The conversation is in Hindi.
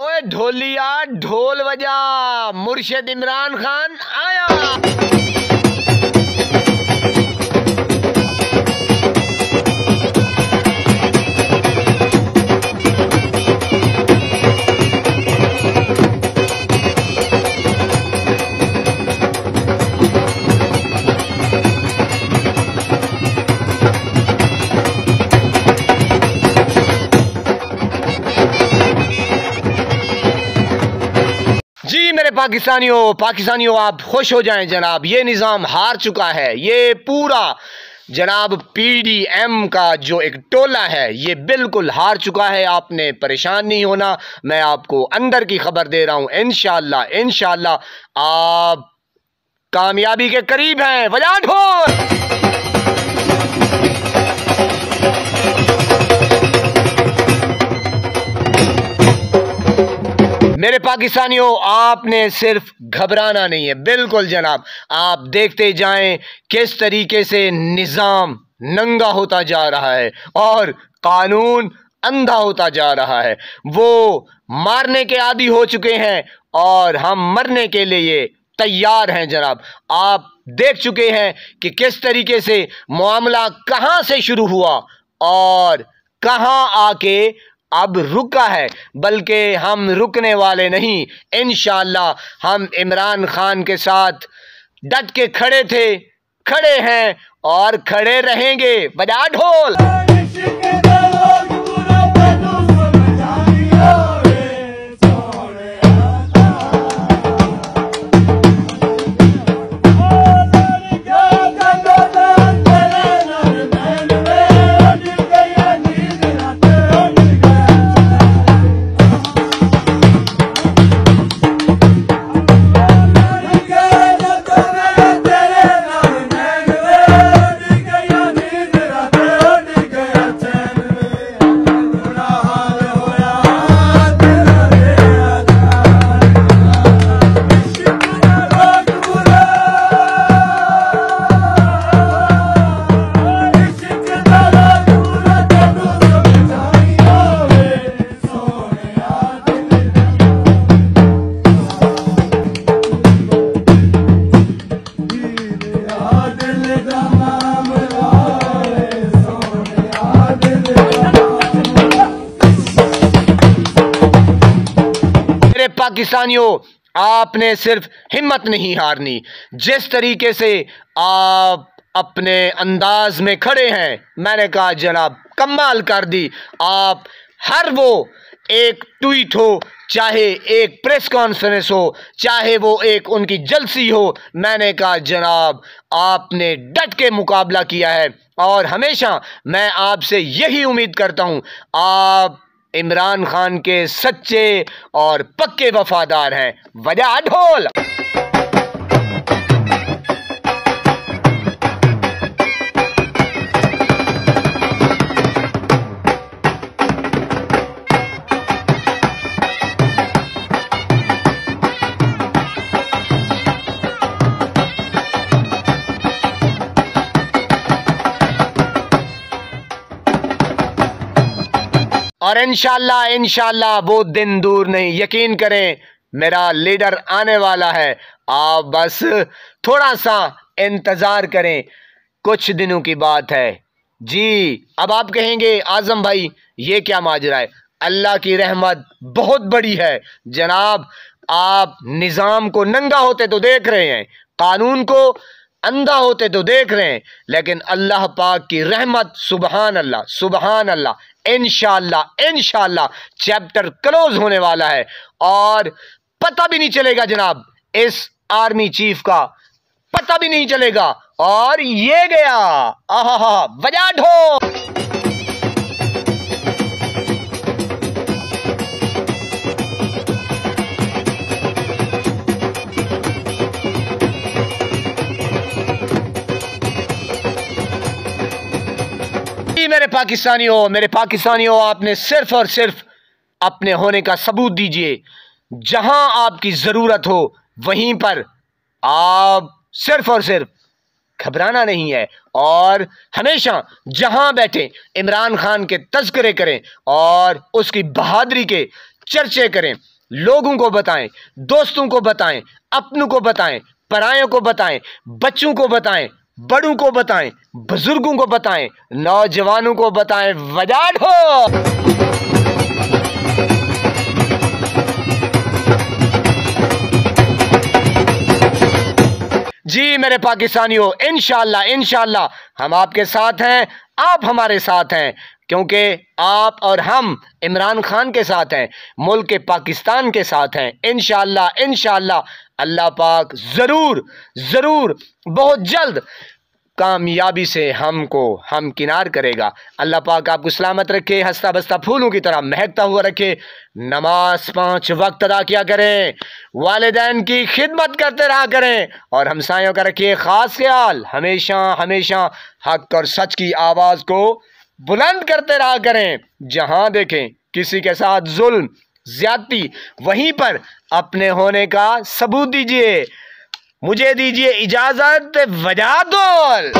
ओए ढोलिया ढोल बजा, मुर्शिद इमरान खान आया। जी मेरे पाकिस्तानियों आप खुश हो जाएं जनाब, ये निज़ाम हार चुका है। ये पूरा जनाब PDM का जो एक टोला है ये बिल्कुल हार चुका है। आपने परेशान नहीं होना, मैं आपको अंदर की खबर दे रहा हूँ। इंशाअल्लाह आप कामयाबी के करीब हैं। बजा ढोल। मेरे पाकिस्तानियों आपने सिर्फ घबराना नहीं है, बिल्कुल जनाब। आप देखते जाएं किस तरीके से निज़ाम नंगा होता जा रहा है और कानून अंधा होता जा रहा है। वो मारने के आदी हो चुके हैं और हम मरने के लिए तैयार हैं जनाब। आप देख चुके हैं कि किस तरीके से मामला कहां से शुरू हुआ और कहां आके अब रुका है, बल्कि हम रुकने वाले नहीं। इंशाअल्लाह हम इमरान खान के साथ डट के खड़े थे, खड़े हैं और खड़े रहेंगे। बजा ढोल। पाकिस्तानियों आपने सिर्फ हिम्मत नहीं हारनी। जिस तरीके से आप अपने अंदाज में खड़े हैं, मैंने कहा जनाब कमाल कर दी। आप हर वो एक ट्वीट हो, चाहे एक प्रेस कॉन्फ्रेंस हो, चाहे वो एक उनकी जलसी हो, मैंने कहा जनाब आपने डट के मुकाबला किया है और हमेशा मैं आपसे यही उम्मीद करता हूं। आप इमरान खान के सच्चे और पक्के वफादार हैं। बजा ढोल। और इंशाल्लाह वो दिन दूर नहीं, यकीन करें मेरा लीडर आने वाला है। आप बस थोड़ा सा इंतजार करें, कुछ दिनों की बात है जी। अब आप कहेंगे आजम भाई ये क्या माजरा है? अल्लाह की रहमत बहुत बड़ी है जनाब। आप निज़ाम को नंगा होते तो देख रहे हैं, कानून को अंधा होते तो देख रहे हैं, लेकिन अल्लाह पाक की रहमत, सुबहान अल्लाह। इंशाअल्लाह चैप्टर क्लोज होने वाला है और पता भी नहीं चलेगा जनाब, इस आर्मी चीफ का पता भी नहीं चलेगा। और ये गया, आहा बजा ढोल। मेरे पाकिस्तानियों आपने सिर्फ और सिर्फ अपने होने का सबूत दीजिए। जहां आपकी जरूरत हो वहीं पर आप सिर्फ और सिर्फ घबराना नहीं है और हमेशा जहां बैठे इमरान खान के तज़किरे करें और उसकी बहादुरी के चर्चे करें। लोगों को बताएं, दोस्तों को बताएं, अपनों को बताएं, परायों को बताएं, बच्चों को बताएं, बड़ों को बताएं, बुजुर्गों को बताएं, नौजवानों को बताएं। वजाट हो। जी मेरे पाकिस्तानियों, इंशाअल्लाह इंशाअल्लाह हम आपके साथ हैं, आप हमारे साथ हैं, क्योंकि आप और हम इमरान खान के साथ हैं, मुल्क के पाकिस्तान के साथ हैं। इंशाअल्लाह इंशाअल्लाह अल्लाह पाक ज़रूर ज़रूर बहुत जल्द कामयाबी से हमको हमकिनार करेगा। अल्लाह पाक आपको सलामत रखे, हंसता बसता फूलों की तरह महकता हुआ रखे। नमाज 5 वक्त अदा किया करें, वालिदैन की खिदमत करते रहा करें, और हमसायों का रखिए खास ख्याल। हमेशा हमेशा हक और सच की आवाज़ को बुलंद करते रहा करें। जहां देखें किसी के साथ जुल्म ज्यादती, वहीं पर अपने होने का सबूत दीजिए। मुझे दीजिए इजाजत। वजादुल।